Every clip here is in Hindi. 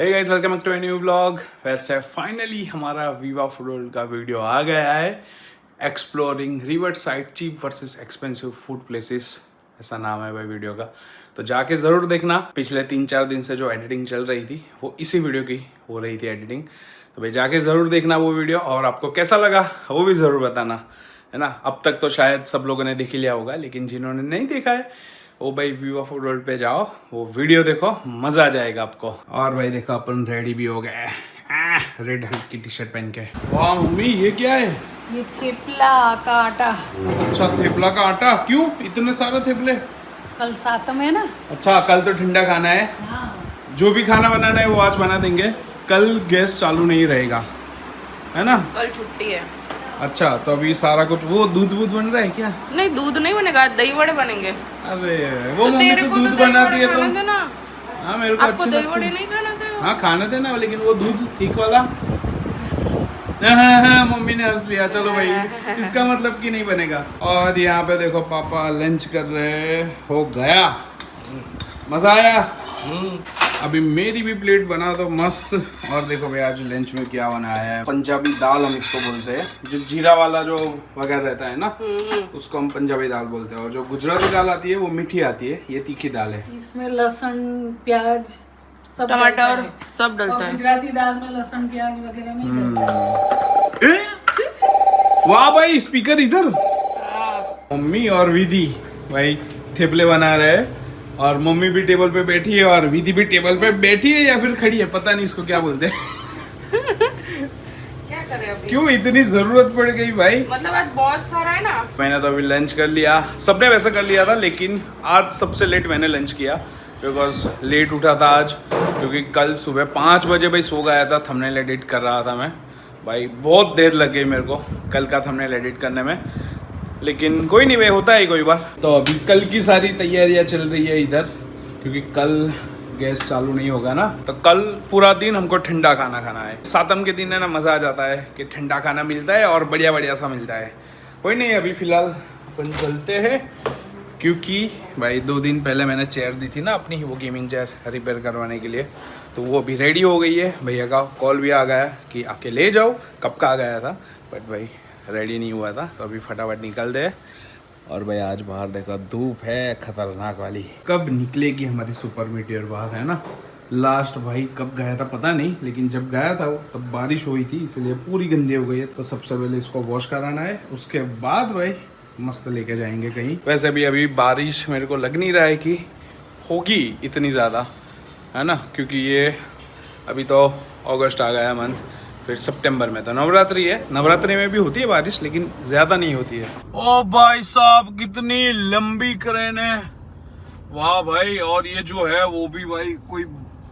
Hey guys, welcome back to new vlog. वैसे फाइनली हमारा वीवा फूड का वीडियो आ गया है। Exploring river side cheap versus expensive food places, ऐसा नाम है भाई वीडियो का। तो जाके ज़रूर देखना। पिछले 3-4 दिन से जो एडिटिंग चल रही थी वो इसी वीडियो की हो रही थी एडिटिंग। तो भाई जाके ज़रूर देखना वो वीडियो, और आपको कैसा लगा वो भी ज़रूर बताना, है ना। अब तक तो शायद सब लोगों ने देख ही लिया होगा, लेकिन जिन्होंने नहीं देखा है वो भाई वीवा फूड वर्ल्ड पे जाओ, वो वीडियो देखो, मज़ा आ जाएगा आपको। और भाई देखो अपन रेडी भी हो गए, रेड हल्क की टी शर्ट पहन के। वाह मम्मी, ये क्या है? ये थेपला का आटा। अच्छा, थेपला का आटा। क्यों इतने सारे थेपले? कल सातम है ना। अच्छा, कल तो ठंडा खाना है। हाँ। जो भी खाना बनाना है वो आज बना देंगे, कल गैस चालू नहीं रहेगा, है ना। कल छुट्टी है। अच्छा, तो अभी सारा कुछ वो दूध बन रहा है क्या? नहीं, दूध नहीं बनेगा, दही बड़े बनेंगे। अरे वो तो मम्मी तेरे तो को दूध तो दही बनाती बड़े है खाने तो। देना। हाँ, मेरे को आपको अच्छे दही लगते बड़े हैं। नहीं खाना थे? हाँ, खाने देना, लेकिन वो दूध ठीक वाला। हाँ, मम्मी ने हंस लिया। चलो भाई, इसका मतलब कि नहीं बनेगा। और यहाँ पे देखो पापा लंच कर रहे हो गया। मजा आया। अभी मेरी भी प्लेट बना दो मस्त। और देखो भाई आज लंच में क्या बनाया है। पंजाबी दाल हम इसको बोलते हैं, जो जीरा वाला जो वगैरह रहता है ना, उसको हम पंजाबी दाल बोलते हैं। और जो गुजराती दाल आती है वो मीठी आती है, ये तीखी दाल है। इसमें लहसुन प्याज सब टमाटर सब डलता है। गुजराती दाल में लहसुन प्याज वगैरह नहीं डलता। वाह भाई, स्पीकर इधर। मम्मी और विधि भाई थेपले बना रहे हैं, और मम्मी भी टेबल पे बैठी है और विधि भी टेबल पे बैठी है या फिर खड़ी है, पता नहीं इसको क्या बोलते हैं। क्या करें अभी? क्यों इतनी जरूरत पड़ गई भाई? मतलब आज बहुत सारा है ना। मैंने तो अभी लंच कर लिया, सबने वैसा कर लिया था, लेकिन आज सबसे लेट मैंने लंच किया, बिकॉज लेट उठा था आज, क्योंकि कल सुबह 5 बजे भाई सो गया था। थंबनेल एडिट कर रहा था मैं भाई, बहुत देर लग गई मेरे को कल का थंबनेल एडिट करने में, लेकिन कोई नहीं भाई, होता है कोई बार। तो अभी कल की सारी तैयारियां चल रही है इधर, क्योंकि कल गैस चालू नहीं होगा ना, तो कल पूरा दिन हमको ठंडा खाना खाना है। सातम के दिन है ना, मज़ा आ जाता है कि ठंडा खाना मिलता है और बढ़िया बढ़िया सा मिलता है। कोई नहीं, अभी फ़िलहाल अपन चलते हैं, क्योंकि भाई 2 दिन पहले मैंने चेयर दी थी ना अपनी, वो गेमिंग चेयर रिपेयर करवाने के लिए, तो वो अभी रेडी हो गई है। भैया का कॉल भी आ गया कि आके ले जाओ, कब का आ गया था, बट भाई रेडी नहीं हुआ था, तो अभी फटाफट निकल दे। और भाई आज बाहर देखो धूप है खतरनाक वाली, कब निकलेगी हमारी सुपर मीटियोर बाहर, है ना। लास्ट भाई कब गया था पता नहीं, लेकिन जब गया था तब बारिश हुई थी, इसलिए पूरी गंदी हो गई है। तो सबसे पहले इसको वॉश कराना है, उसके बाद भाई मस्त लेके जाएंगे कहीं। वैसे भी अभी बारिश मेरे को लग नहीं रहा है कि होगी इतनी ज़्यादा, है ना, क्योंकि ये अभी तो अगस्त आ गया मंथ, फिर सितंबर में तो नवरात्रि है। नवरात्रि में भी होती है बारिश, लेकिन ज़्यादा नहीं होती है। ओ भाई साहब, कितनी लंबी क्रेन है, वाह भाई। और ये जो है वो भी भाई कोई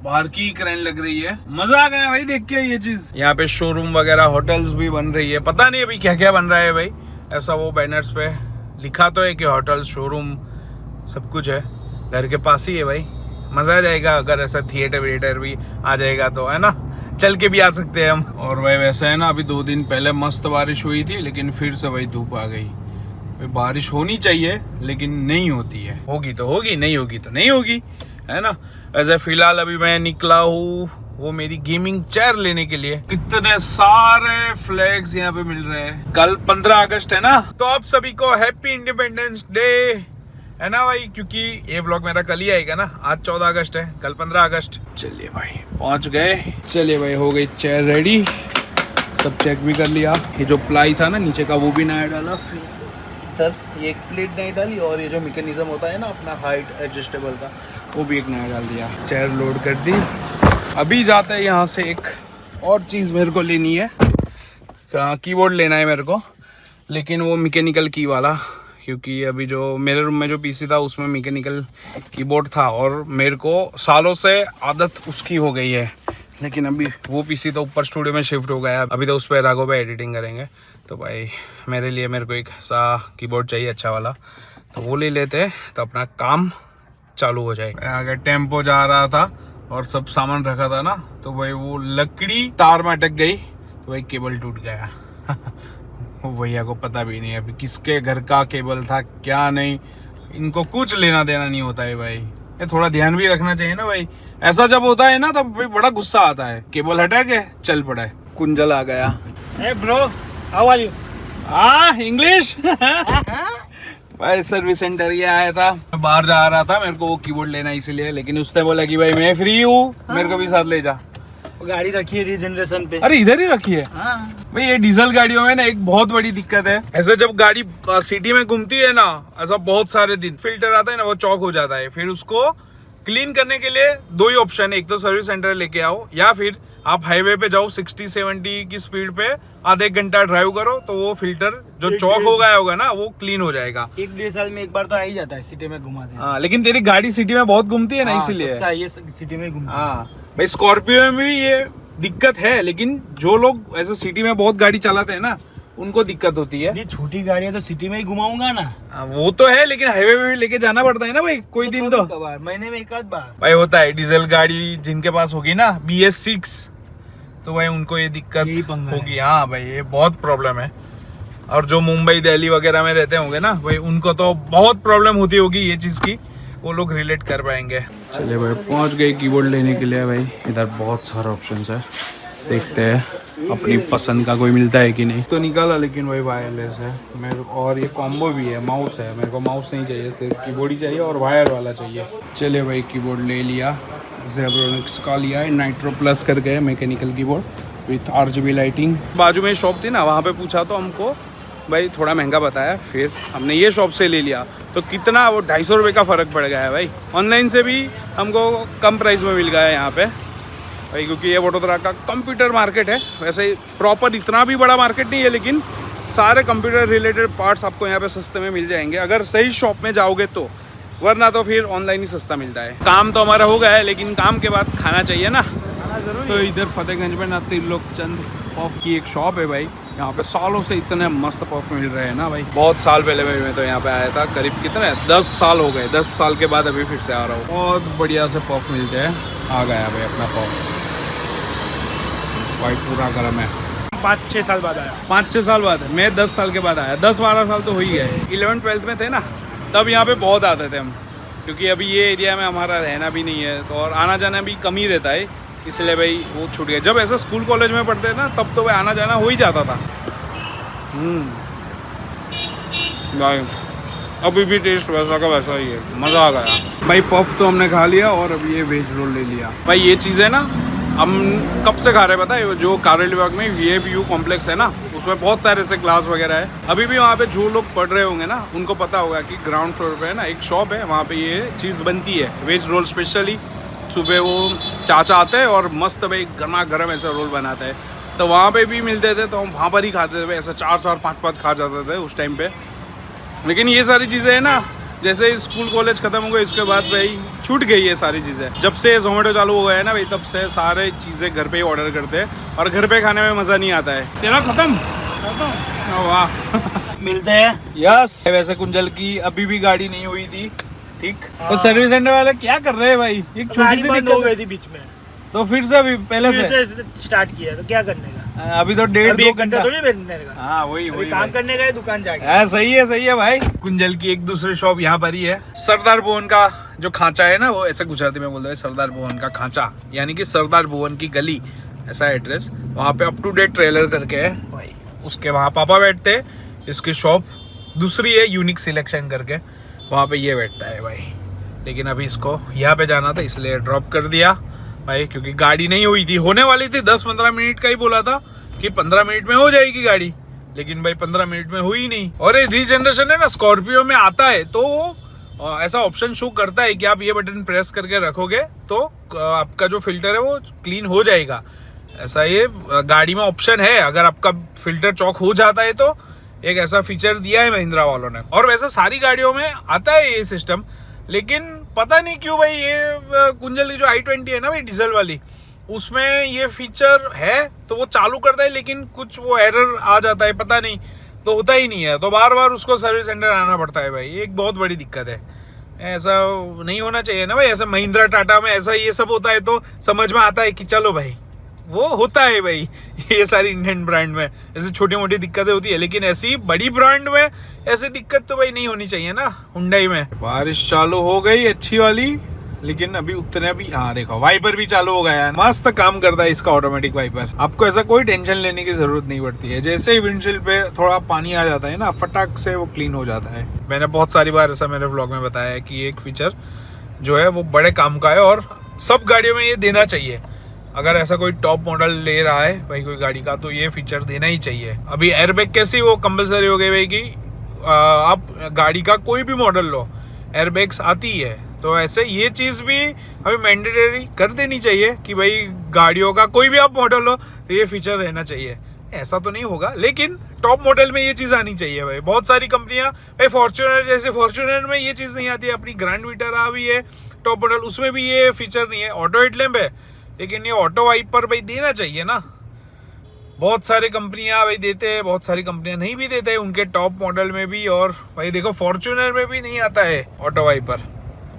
बाहर की क्रेन लग रही है। मजा आ गया भाई देख के ये चीज। यहाँ पे शोरूम वगैरह, होटल्स भी बन रही है, पता नहीं अभी क्या क्या बन रहा है भाई। ऐसा वो बैनर्स पे लिखा तो है कि होटल, शोरूम सब कुछ है, घर के पास ही है भाई। मजा आ जाएगा अगर ऐसा थिएटर वीएटर भी आ जाएगा तो, है ना, चल के भी आ सकते हैं हम। और भाई वैसे है ना, अभी 2 दिन पहले मस्त बारिश हुई थी, लेकिन फिर से भाई धूप आ गई। बारिश होनी चाहिए लेकिन नहीं होती है, होगी तो होगी, नहीं होगी तो नहीं होगी, है ना। ऐसे फिलहाल अभी मैं निकला हूँ वो मेरी गेमिंग चेयर लेने के लिए। कितने सारे फ्लैग्स यहाँ पे मिल रहे हैं। कल 15 अगस्त है ना, तो आप सभी को हैप्पी इंडिपेंडेंस डे, है ना भाई, क्योंकि ये व्लॉग मेरा कल ही आएगा ना। आज 14 अगस्त है, कल 15 अगस्त। चलिए भाई पहुंच गए। चलिए भाई हो गई चेयर रेडी, सब चेक भी कर लिया। ये जो प्लाई था ना नीचे का वो भी नया डाला, फिर इधर ये एक प्लेट नई डाली, और ये जो मैकेनिज्म होता है ना अपना हाइट एडजस्टेबल का, वो भी एक नया डाल दिया। चेयर लोड कर दी। अभी जाते हैं यहाँ से। एक और चीज़ मेरे को लेनी है, कीबोर्ड लेना है मेरे को, लेकिन वो मैकेनिकल की वाला, क्योंकि अभी जो मेरे रूम में जो पीसी था उसमें मैकेनिकल कीबोर्ड था, और मेरे को सालों से आदत उसकी हो गई है। लेकिन अभी वो पीसी तो ऊपर स्टूडियो में शिफ्ट हो गया, अभी तो उस पर राघव पे एडिटिंग करेंगे। तो भाई मेरे को एक सा कीबोर्ड चाहिए अच्छा वाला, तो वो ले लेते हैं, तो अपना काम चालू हो जाए। आगे टेम्पो जा रहा था और सब सामान रखा था ना, तो भाई वो लकड़ी तार में अटक गई, तो भाई केबल टूट गया। वो भैया को पता भी नहीं अभी किसके घर का केबल था क्या नहीं, इनको कुछ लेना देना नहीं होता है भाई, ये थोड़ा ध्यान भी रखना चाहिए ना भाई। ऐसा जब होता है ना तब भाई बड़ा गुस्सा आता है। केबल हटा के चल पड़ा है। कुंजल आ गया। Hey bro, how are you? English भाई सर्विस सेंटर ये आया था। मैं बाहर जा रहा था, मेरे को वो कीबोर्ड लेना इसलिए, लेकिन उसने बोला कि भाई मैं फ्री हूँ, मेरे को भी साथ ले जा। गाड़ी रखी है रीजनरेशन पे। अरे इधर ही रखी है। हाँ। भाई ये डीजल गाड़ियों में ना एक बहुत बड़ी दिक्कत है, ऐसे जब गाड़ी सिटी में घूमती है ना, ऐसा बहुत सारे दिन फिल्टर आता है ना, वो चौक हो जाता है। फिर उसको क्लीन करने के लिए दो ही ऑप्शन है, एक तो सर्विस सेंटर लेके आओ या फिर आप हाईवे पे जाओ 60-70 की स्पीड पे आधे एक घंटा ड्राइव करो, तो वो फिल्टर जो चौक हो गया होगा ना वो क्लीन हो जाएगा। 1-1.5 साल में एक बार तो आ ही जाता है, सिटी में घुमाते हैं। हाँ, लेकिन तेरी गाड़ी सिटी में बहुत घूमती है ना, इसीलिए। ये सिटी में घूमते हैं। हाँ भाई, स्कॉर्पियो में भी ये दिक्कत है, लेकिन जो लोग ऐसे सिटी में बहुत गाड़ी चलाते हैं ना उनको दिक्कत होती है। ये छोटी गाड़ी है तो सिटी में ही घुमाऊंगा ना। वो तो है, लेकिन हाईवे पे भी लेके जाना पड़ता है ना भाई, कोई दिन तो महीने में एक आध बार भाई होता है। डीजल गाड़ी जिनके पास होगी ना BS6, तो भाई उनको ये दिक्कत यही पंगा होगी। हाँ भाई, ये बहुत प्रॉब्लम है। और जो मुंबई दिल्ली वगैरह में रहते होंगे ना भाई, उनको तो बहुत प्रॉब्लम होती होगी ये चीज की, वो लोग रिलेट कर पाएंगे। चलिए भाई, पहुंच गए कीबोर्ड लेने के लिए। भाई इधर बहुत सारे ऑप्शंस है, देखते हैं अपनी पसंद का कोई मिलता है कि नहीं। तो निकाला, लेकिन वही वायरलेस है मेरे, और ये कॉम्बो भी है, माउस है। मेरे को माउस नहीं चाहिए, सिर्फ कीबोर्ड ही चाहिए और वायर वाला चाहिए। चलिए भाई, कीबोर्ड ले लिया, ज़ेब्रोनिक्स का लिया है, नाइट्रो प्लस करके mechanical keyboard with RGB lighting. बाजू में शॉप थी ना, वहाँ पे पूछा तो हमको भाई थोड़ा महंगा बताया, फिर हमने ये शॉप से ले लिया। तो कितना, वो 250 रुपये का फ़र्क पड़ गया है भाई। ऑनलाइन से भी हमको कम प्राइस में मिल गया है यहाँ पे भाई, क्योंकि ये वडोदरा का कंप्यूटर मार्केट है। वैसे प्रॉपर इतना भी बड़ा मार्केट नहीं है, लेकिन सारे कंप्यूटर रिलेटेड पार्ट्स आपको यहाँ पे सस्ते में मिल जाएंगे अगर सही शॉप में जाओगे तो, वरना तो फिर ऑनलाइन ही सस्ता मिलता है। काम तो हमारा हो गया है, लेकिन काम के बाद खाना चाहिए ना, खाना जरूरी। तो इधर फतेहगंज में ना त्रिलोकचंद पफ की एक शॉप है भाई, यहाँ पे सालों से इतने मस्त पफ मिल रहे हैं ना भाई। बहुत साल पहले भाई मैं तो यहाँ पे आया था, करीब कितने 10 साल हो गए। 10 साल के बाद अभी फिर से आ रहा हूँ। बहुत बढ़िया से पफ मिलते हैं। आ गया भाई अपना पफ भाई, पूरा गर्म है। 5-6 साल बाद आया। 5-6 साल बाद, मैं 10 साल के बाद आया। 10-12 साल तो हो ही गए। 11th-12th में थे ना, तब यहाँ पे बहुत आते थे हम, क्योंकि अभी ये एरिया में हमारा रहना भी नहीं है, तो और आना जाना भी कम ही रहता है, इसलिए भाई वो छूट गया। जब ऐसा स्कूल कॉलेज में पढ़ते ना, तब तो भाई आना जाना हो ही जाता था। भाई अभी भी टेस्ट वैसा का वैसा ही है, मज़ा आ गया भाई। पफ तो हमने खा लिया, और अभी ये वेज रोल ले लिया भाई। ये चीज़ें ना हम कब से खा रहे हैं पता है, जो कारोली बाग में VAPU कॉम्प्लेक्स है ना, उसमें बहुत सारे ऐसे क्लास वगैरह है। अभी भी वहाँ पे जो लोग पढ़ रहे होंगे ना, उनको पता होगा कि ग्राउंड फ्लोर पे है ना एक शॉप है, वहाँ पे ये चीज़ बनती है, वेज रोल स्पेशली। सुबह वो चाचा आते हैं और मस्त भाई गर्मा गर्म ऐसा रोल बनाता है, तो वहाँ पे भी मिलते थे, तो हम वहाँ पर ही खाते थे भाई। ऐसा 4-4, 5-5 खा जाते थे उस टाइम पे। लेकिन ये सारी चीज़ें है ना, जैसे स्कूल कॉलेज खत्म हो गए, उसके बाद भाई छूट गई ये सारी चीज़ें। जब से जोमेटो चालू हो गया है ना भाई, तब से सारे चीज़ें घर पे ही ऑर्डर करते हैं, और घर पे खाने में मज़ा नहीं आता है। तेरा खत्म वाह मिलते हैं। यस। वैसे कुंजल की अभी भी गाड़ी नहीं हुई थी ठीक, तो सर्विस सेंटर वाले क्या कर रहे हैं भाई, एक छोटी सी बंद हो गई थी बीच में, तो फिर से अभी पहले से स्टार्ट किया, तो क्या करने का। अभी तो 1.5-2 घंटा थोड़ी बैठने का। हाँ वही अभी काम करने का है दुकान जाके। सही है भाई। कुंजल की एक दूसरी शॉप यहाँ पर ही है। सरदार भुवन का जो खांचा है ना, वो ऐसे गुजराती में बोलते हैं सरदार भुवन का खांचा, यानी कि सरदार भुवन की गली, ऐसा एड्रेस। वहाँ पे अप टू डेट ट्रेलर करके है भाई, उसके वहाँ पापा बैठते हैं। इसकी शॉप दूसरी है यूनिक सिलेक्शन करके, वहाँ पे ये बैठता है भाई। लेकिन अभी इसको यहाँ पे जाना था, इसलिए ड्रॉप कर दिया भाई, क्योंकि गाड़ी नहीं हुई थी, होने वाली थी। 10-15 मिनट का ही बोला था कि 15 मिनट में हो जाएगी गाड़ी, लेकिन भाई 15 मिनट में हुई नहीं। और ये रीजनरेशन है ना, स्कॉर्पियो में आता है तो वो ऐसा ऑप्शन शो करता है कि आप ये बटन प्रेस करके रखोगे तो आपका जो फिल्टर है वो क्लीन हो जाएगा। ऐसा ये गाड़ी में ऑप्शन है, अगर आपका फिल्टर चॉक हो जाता है तो एक ऐसा फीचर दिया है महिंद्रा वालों ने। और वैसे सारी गाड़ियों में आता है ये सिस्टम, लेकिन पता नहीं क्यों भाई ये कुंजल की जो i20 है ना भाई डीजल वाली, उसमें ये फीचर है तो वो चालू करता है, लेकिन कुछ वो एरर आ जाता है, पता नहीं, तो होता ही नहीं है, तो बार बार उसको सर्विस सेंटर आना पड़ता है भाई। ये एक बहुत बड़ी दिक्कत है, ऐसा नहीं होना चाहिए ना भाई। ऐसा महिंद्रा टाटा में ऐसा ये सब होता है तो समझ में आता है कि चलो भाई वो होता है भाई। ये सारी इंडियन ब्रांड में ऐसी छोटी मोटी दिक्कतें होती है, लेकिन ऐसी बड़ी ब्रांड में ऐसी दिक्कत तो भाई नहीं होनी चाहिए ना। हुंडई में बारिश चालू हो गई अच्छी वाली, लेकिन अभी उतने भी, हाँ देखो वाइपर भी चालू हो गया है, मस्त काम करता है इसका ऑटोमेटिक वाइपर। आपको ऐसा कोई टेंशन लेने की जरूरत नहीं पड़ती है। जैसे ही विंडशील्ड पे थोड़ा पानी आ जाता है ना, फटाक से वो क्लीन हो जाता है। मैंने बहुत सारी बार ऐसा मेरे व्लॉग में बताया है कि एक फीचर जो है वो बड़े काम का है और सब गाड़ियों में ये देना चाहिए। अगर ऐसा कोई टॉप मॉडल ले रहा है भाई कोई गाड़ी का, तो ये फीचर देना ही चाहिए। अभी एयरबैग कैसी वो कंपलसरी हो गई भाई कि आप गाड़ी का कोई भी मॉडल लो, एयरबैग्स आती है। तो ऐसे ये चीज़ भी अभी मैंडेटरी कर देनी चाहिए कि भाई गाड़ियों का कोई भी आप मॉडल लो तो ये फीचर रहना चाहिए। ऐसा तो नहीं होगा, लेकिन टॉप मॉडल में ये चीज़ आनी चाहिए भाई। बहुत सारी कंपनियां, भाई फॉर्च्यूनर जैसे, फॉर्च्यूनर में ये चीज़ नहीं आती है। अपनी ग्रैंड विटारा भी है टॉप मॉडल, उसमें भी ये फीचर नहीं है। ऑटो हेडलैम्प है, लेकिन ये ऑटो वाइपर भाई देना चाहिए ना। बहुत सारी कंपनियां भाई देते हैं, बहुत सारी कंपनियां नहीं भी देते हैं उनके टॉप मॉडल में भी। और भाई देखो फॉर्च्यूनर में भी नहीं आता है ऑटो वाइपर,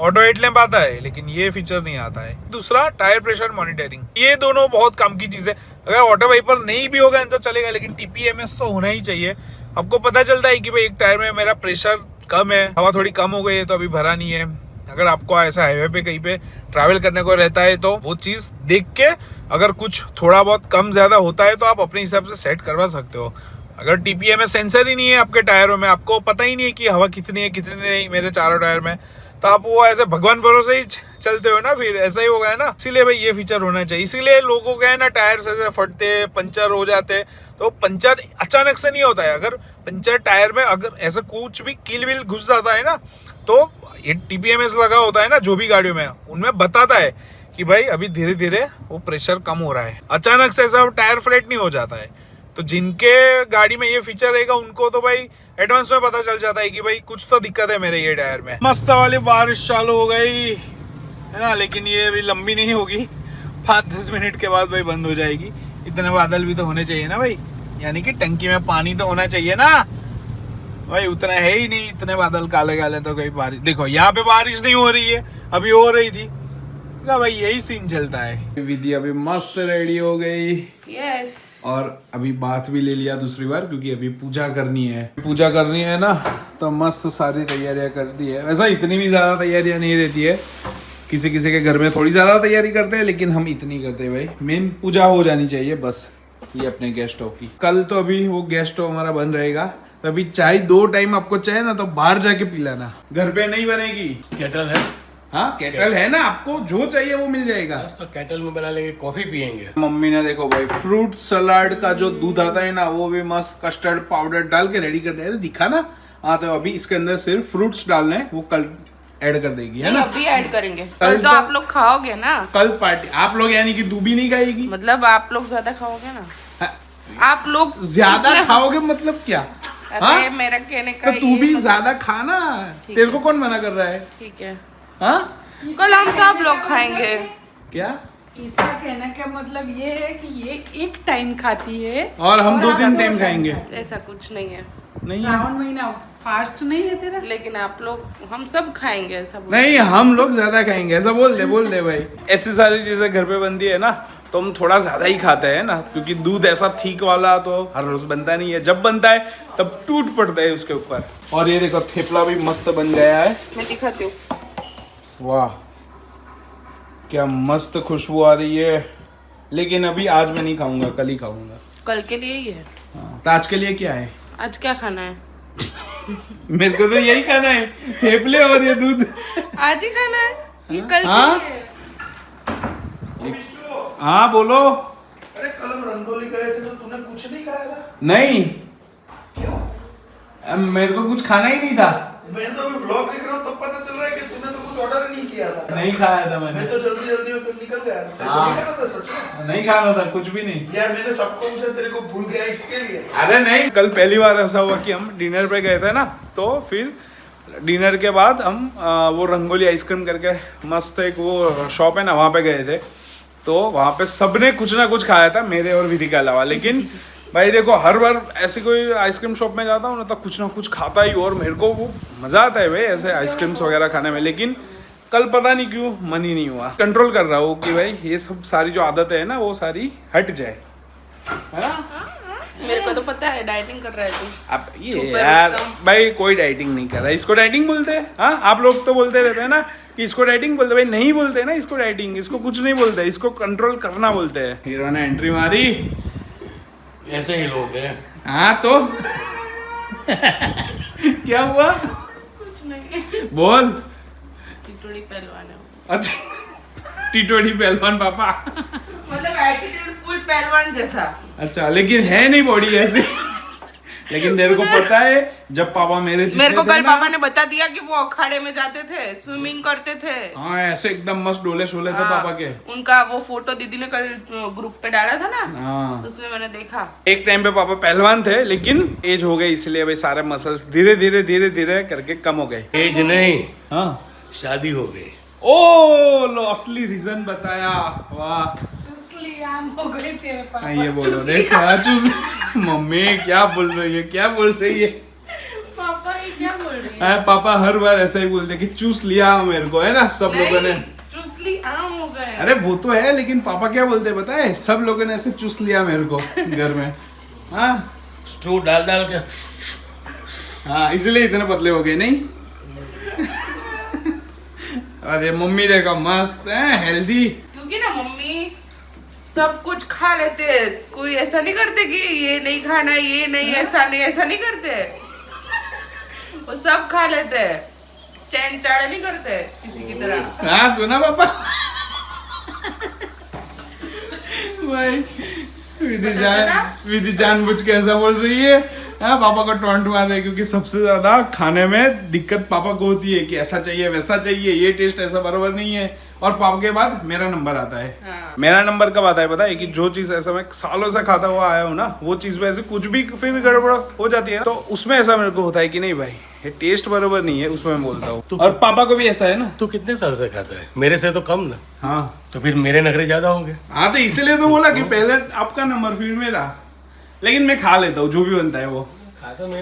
ऑटो हेडलैम्प आता है लेकिन ये फीचर नहीं आता है। दूसरा टायर प्रेशर मॉनिटरिंग, ये दोनों बहुत काम की चीज़ है। अगर ऑटो वाइपर नहीं भी होगा तो चलेगा, लेकिन TPMS तो होना ही चाहिए। आपको पता चलता है कि भाई एक टायर में मेरा प्रेशर कम है, हवा थोड़ी कम हो गई है तो अभी भरा नहीं है। अगर आपको ऐसा हाईवे पे कहीं पे ट्रैवल करने को रहता है तो वो चीज़ देख के अगर कुछ थोड़ा बहुत कम ज़्यादा होता है तो आप अपने हिसाब से सेट करवा सकते हो। अगर TPMS सेंसर ही नहीं है आपके टायरों में, आपको पता ही नहीं है कि हवा कितनी है कितनी नहीं मेरे चारों टायर में, तो आप वो ऐसे भगवान भरोसे ही चलते हो ना, फिर ऐसा ही होगा है ना। इसीलिए भाई ये फीचर होना चाहिए। इसीलिए लोगों के है ना टायर ऐसे फटते, पंचर हो जाते। तो पंचर अचानक से नहीं होता है। अगर पंचर टायर में अगर ऐसा कुछ भी कील विल घुस जाता है ना, तो ये TPMS लगा होता है ना जो भी गाड़ियों में, उनमें बताता है कि भाई अभी धीरे धीरे वो प्रेशर कम हो रहा है। अचानक से ऐसा टायर फ्लैट नहीं हो जाता है। तो जिनके गाड़ी में ये फीचर रहेगा उनको तो भाई एडवांस में पता चल जाता है कि भाई कुछ तो दिक्कत है मेरे ये टायर में। मस्त वाली बारिश चालू हो गई है ना, लेकिन ये अभी लंबी नहीं होगी, 5-10 मिनट के बाद भाई बंद हो जाएगी। इतने बादल भी तो होने चाहिए ना भाई, यानी कि टंकी में पानी तो होना चाहिए ना भाई। उतना है ही नहीं, इतने बादल काले काले तो कहीं बारिश। देखो यहाँ पे बारिश नहीं हो रही है, अभी हो रही थी भाई, यही सीन चलता है। विधि अभी मस्त रेडी हो गई। यस। और अभी बात भी ले लिया दूसरी बार, क्योंकि अभी पूजा करनी है ना, तो मस्त सारी तैयारियां कर दी है। वैसा इतनी भी ज्यादा तैयारियां नहीं रहती है, किसी किसी के घर में थोड़ी ज्यादा तैयारी करते हैं, लेकिन हम इतनी करते हैं भाई। मेन पूजा हो जानी चाहिए बस, ये अपने गैस स्टोव की। कल तो अभी वो गैस स्टोव हमारा बन रहेगा, तो अभी चाय 2 टाइम आपको चाहिए ना तो बाहर जाके पिलाना, घर पे नहीं बनेगी। केटल है? हाँ केटल है ना, आपको जो चाहिए वो मिल जाएगा। तो केटल में बना लेंगे, कॉफी पियेंगे। मम्मी ने देखो भाई फ्रूट सलाद का जो दूध आता है ना, वो भी मस्त कस्टर्ड पाउडर डाल के रेडी कर दिया। दिखा ना। हाँ तो अभी इसके अंदर सिर्फ फ्रूट्स डालने हैं, वो कल ऐड कर देगी है ना। अभी ऐड करेंगे, कल तो आप लोग खाओगे ना। कल पार्टी आप लोग, यानी कि तू भी नहीं खाएगी? मतलब आप लोग ज्यादा खाओगे ना। हाँ, आप लोग ज्यादा खाओगे मतलब क्या? अरे मेरा कहने का तो तू भी ज्यादा खाना, तेरे को कौन मना कर रहा है? ठीक है, हाँ कल हम सब लोग खाएंगे। क्या? इसका कहने का मतलब ये है कि ये एक टाइम खाती है और हम 2-3 दो टाइम खाएंगे। ऐसा कुछ नहीं है, नहीं है? श्रावण महीना फास्ट नहीं है तेरा? लेकिन आप लोग, हम सब खाएंगे ऐसा नहीं, हम लोग ज्यादा खाएंगे, ऐसा बोल दे भाई। ऐसी सारी चीजें घर पे बनती है ना, तो हम थोड़ा ज्यादा ही खाते हैं ना, क्योंकि दूध ऐसा ठीक वाला तो हर रोज बनता नहीं है। जब बनता है तब टूट पड़ता है उसके ऊपर। और ये देखो थेपला भी मस्त बन गया है। मैं दिखाती हूँ। वाह क्या मस्त खुशबू आ रही है। लेकिन अभी आज मैं नहीं खाऊंगा, कल ही खाऊंगा। कल के लिए ही है। हाँ, तो आज के लिए क्या है? आज क्या खाना है? मेरे को तो यही खाना है, थेपले और ये दूध। आज ही खाना है ये कल हाँ? के लिए। हाँ बोलो। अरे कल हम रंगोली गए थे तो तूने कुछ नहीं खाया था? नहीं, मेरे को कुछ खाना ही नहीं था। मैं तो अभी व्लॉग देख रहा हूँ तब पता चल रहा है कि तूने तो कुछ ऑर्डर ही नहीं किया था। नहीं खाया था मैंने। मैं तो जल्दी में फिर निकल गया था। तेरे को हाँ। नहीं खाना था सच में? नहीं खाना था कुछ भी नहीं यार मैंने सबको पूछा, तेरे को भूल गया इसके लिए। अरे नहीं, कल पहली बार ऐसा हुआ कि हम डिनर पे गए थे ना, तो फिर डिनर के बाद हम वो रंगोली आइसक्रीम करके मस्त एक वो शॉप है ना, वहाँ पे गए थे। तो वहाँ पे सबने कुछ ना कुछ खाया था, मेरे और विधि के अलावा। लेकिन भाई देखो हर बार ऐसी कोई आइसक्रीम शॉप में जाता हूँ ना, तो कुछ ना कुछ खाता ही, और मेरे को वो मज़ा आता है भाई ऐसे आइसक्रीम्स वगैरह खाने में। लेकिन कल पता नहीं क्यों मन ही नहीं हुआ। कंट्रोल कर रहा हूँ कि भाई ये सब सारी जो आदतें है ना वो सारी हट जाए, है ना। मेरे को तो पता है डाइटिंग कर रहा है तू। आप ये छुपे यार रुस्तम। भाई कोई डाइटिंग नहीं कर रहा, इसको डाइटिंग बोलते हैं। हाँ आप लोग तो बोलते रहते हैं ना कि इसको डाइटिंग बोलते, भाई नहीं बोलते ना इसको डाइटिंग, इसको कुछ नहीं बोलते, इसको कंट्रोल करना बोलते हैं। हीरो ने एंट्री मारी, ऐसे ही लोग हैं। हाँ तो क्या हुआ कुछ नहीं, बोल। टिटोड़ी पहलवान है। अच्छा टी20 पहलवान पापा। मतलब एटीट्यूड फुल पहलवान जैसा। अच्छा लेकिन है नहीं बॉडी ऐसी। लेकिन तेरे को पता है जब पापा मेरे मेरे को थे कल ना, पापा ने बता दिया कि वो अखाड़े में जाते थे, स्विमिंग करते थे। हाँ ऐसे एकदम मस्त डोले शोले थे पापा के। उनका वो फोटो दीदी ने कल ग्रुप पे डाला था ना, हाँ उसमें मैंने देखा। एक टाइम पे पापा पहलवान थे लेकिन एज हो गई इसलिए भाई सारे मसल्स धीरे धीरे करके कम हो गए। एज नहीं, हाँ शादी हो गई। ओ लो असली रीजन बताया, वाह। चुसली आम हो गई तेरे पास। हाँ, ये बोलो रे क्या चूस। मम्मी क्या बोल रही है, क्या बोल रही है? पापा ये क्या बोल रही है? हाँ, पापा हर बार ऐसा ही बोलते कि चूस लिया मेरे को, है ना सब लोगों ने। चुसली आम हो गए। अरे वो तो है लेकिन पापा क्या बोलते पता है, सब लोगों ने ऐसे चूस लिया मेरे को घर में। हाँ स्टू डाल डाल के। हाँ इसलिए इतने पतले हो गए नहीं। अरे मम्मी देखो मस्त है, हेल्दी। क्योंकि ना मम्मी सब कुछ खा लेते, कोई ऐसा नहीं करते कि ये नहीं खाना, ये नहीं, ऐसा नहीं करते। वो सब खा लेते, चैन चाड़ नहीं करते किसी की तरह। हाँ सुना पापा। भाई विधि जानबूझ के ऐसा बोल रही है, पापा को टॉन्ट मार रहे हैं क्योंकि सबसे ज्यादा खाने में दिक्कत पापा को होती है कि ऐसा चाहिए वैसा चाहिए, ये टेस्ट ऐसा बराबर नहीं है। और पापा के बाद मेरा नंबर आता है। हाँ। मेरा नंबर कब आता है पता है, कि जो चीज ऐसा मैं सालों से खाता हुआ आया हूँ ना, वो चीज में ऐसे कुछ भी फिर भी गड़बड़ हो जाती है, तो उसमें ऐसा मेरे को होता है कि नहीं भाई ये टेस्ट बराबर नहीं है, उसमें मैं बोलता हूँ। और पापा को भी ऐसा है ना। तू कितने साल से खाता है? मेरे से तो कम ना। हाँ तो फिर मेरे नखरे ज्यादा होंगे। हाँ तो इसीलिए तो बोला कि पहले आपका नंबर फिर मेरा। लेकिन मैं खा लेता हूँ जो भी बनता है वो।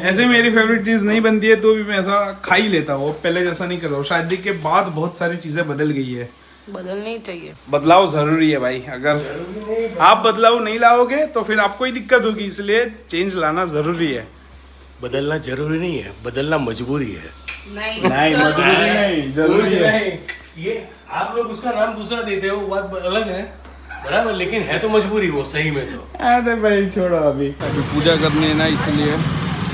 ऐसे मेरी फेवरेट चीज नहीं बनती है तो भी मैं ऐसा खा ही लेता हूँ, पहले जैसा नहीं करता हूँ। शादी के बाद बहुत सारी चीजें बदल गई है। बदलनी चाहिए। बदलाव जरूरी है भाई, अगर आप बदलाव नहीं लाओगे तो फिर आपको ही दिक्कत होगी, इसलिए चेंज लाना जरूरी है। बदलना जरूरी नहीं है, बदलना मजबूरी है। नहीं मजबूरी नहीं, जरूरी है। ये आप लोग उसका नाम दूसरा देते हो, बात अलग है बराबर, लेकिन है तो मजबूरी वो सही में तो। अरे भाई छोड़ो, अभी पूजा करनी है ना इसलिए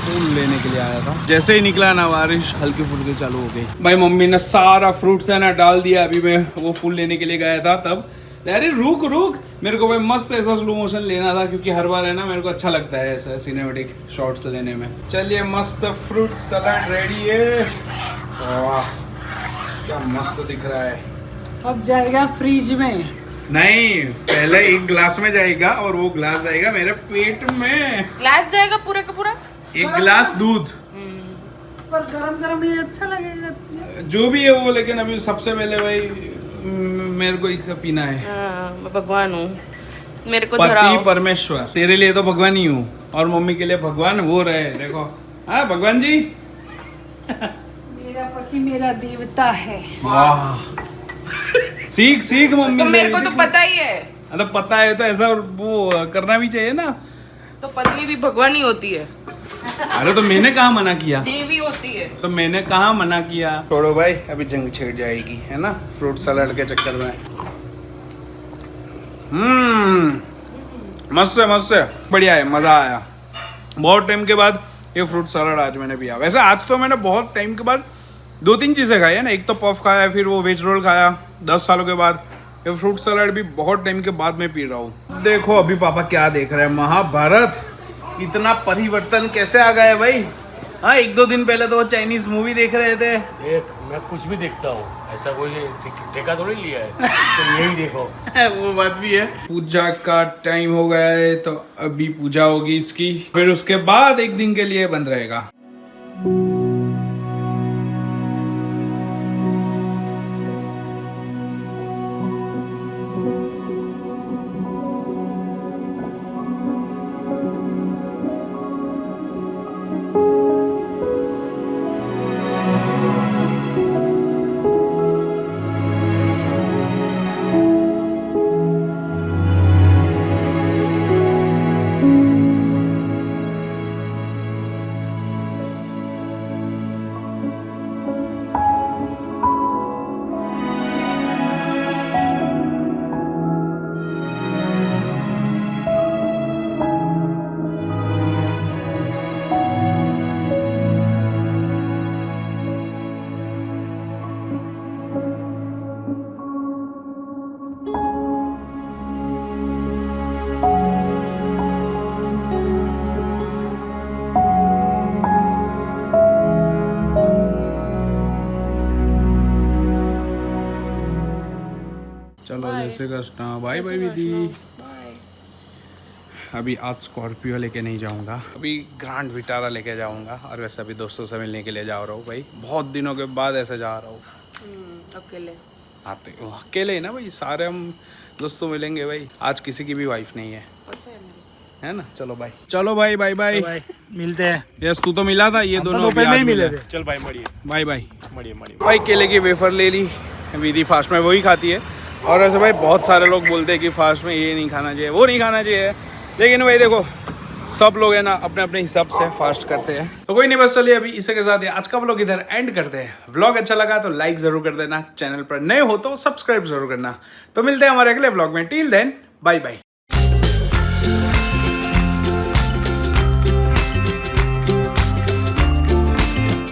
फूल लेने के लिए आया था। जैसे ही निकला ना बारिश हल्की फुल्की चालू हो गई। भाई मम्मी ने सारा फ्रूट्स है ना डाल दिया, अभी मैं वो फूल लेने के लिए गया था तब। अरे रुक मेरे को भाई मस्त ऐसा स्लो मोशन लेना था क्योंकि हर बार है ना मेरे को अच्छा लगता है ऐसा सिनेमेटिक शॉट्स लेने में। चलिए मस्त फ्रूट सलाद रेडी है। वाह क्या मस्त दिख रहा है। अब जाएगा फ्रिज में। नहीं पहले एक ग्लास में जाएगा और वो ग्लास जाएगा मेरे पेट में। ग्लास जाएगा पूरा का पूरा। एक गिलास दूध पर गरम गरम ये अच्छा लगेगा। जो भी है वो, लेकिन अभी सबसे पहले भाई मेरे को ही पीना है। मैं भगवान हूँ, मेरे को पति धराओ। परमेश्वर, तेरे लिए तो भगवान ही हूँ और मम्मी के लिए भगवान वो रहे। देखो हाँ भगवान जी। मेरा पति मेरा देवता है। वाह सीख मम्मी तो से। मेरे को तो पता ही है। तो पता है तो ऐसा वो करना भी चाहिए ना। तो पत्नी भी भगवान ही होती है, अरे तो मैंने कहाँ मना किया, देवी होती है। तो मैंने कहाँ मना किया। छोड़ो भाई अभी जंग छिड़ जाएगी है ना फ्रूट सलाद के चक्कर में। मस्त है बढ़िया है, मजा आया। बहुत टाइम के बाद ये फ्रूट सलाद आज मैंने पिया। वैसे आज तो मैंने बहुत टाइम के बाद 2-3 चीजें खाई है ना, एक तो पफ खाया, फिर वो वेज रोल खाया 10 सालों के बाद। ये फ्रूट सलाद भी बहुत टाइम के बाद मैं पी रहा हूँ। देखो अभी पापा क्या देख रहे हैं, महाभारत। इतना परिवर्तन कैसे आ गया है भाई। हाँ 1-2 दिन पहले तो वो चाइनीज मूवी देख रहे थे। देख मैं कुछ भी देखता हूँ, ऐसा कोई ठेका थोड़ी लिया है। तो यही देखो। वो बात भी है। पूजा का टाइम हो गया है तो अभी पूजा होगी इसकी, फिर उसके बाद 1 दिन के लिए बंद रहेगा। चलो जय श्री कृष्ण, बाय बाय विधि। अभी आज स्कॉर्पियो लेके नहीं जाऊंगा, अभी ग्रैंड विटारा लेके जाऊंगा, और वैसे अभी दोस्तों से मिलने के लिए जा रहा हूँ भाई, बहुत दिनों के बाद ऐसे जा रहा हूँ। अकेले आते अकेले ही ना भाई, सारे हम दोस्तों मिलेंगे भाई, आज किसी की भी वाइफ नहीं है, है ना। चलो भाई, चलो भाई, बाय बाय। भाई मिलते हैं। यस, तू तो मिला था, ये हम तो दोनों दोपहर में ही मिले मिले। थे। चल भाई मरिए बाय बाय मरिए मरिए। भाई। केले की वेफर ले ली, विधि फास्ट में वही खाती है, और ऐसे भाई बहुत सारे लोग बोलते हैं कि फास्ट में ये नहीं खाना चाहिए, वो नहीं खाना चाहिए, लेकिन भाई देखो सब लोग है ना अपने अपने हिसाब से फास्ट करते हैं। तो कोई नहीं, बस चलिए अभी इसी के साथ ही आज का व्लॉग इधर एंड करते हैं। व्लॉग अच्छा लगा तो लाइक जरूर कर देना, चैनल पर नए हो तो सब्सक्राइब जरूर करना। तो मिलते हैं हमारे अगले व्लॉग में, टिल देन बाय बाय।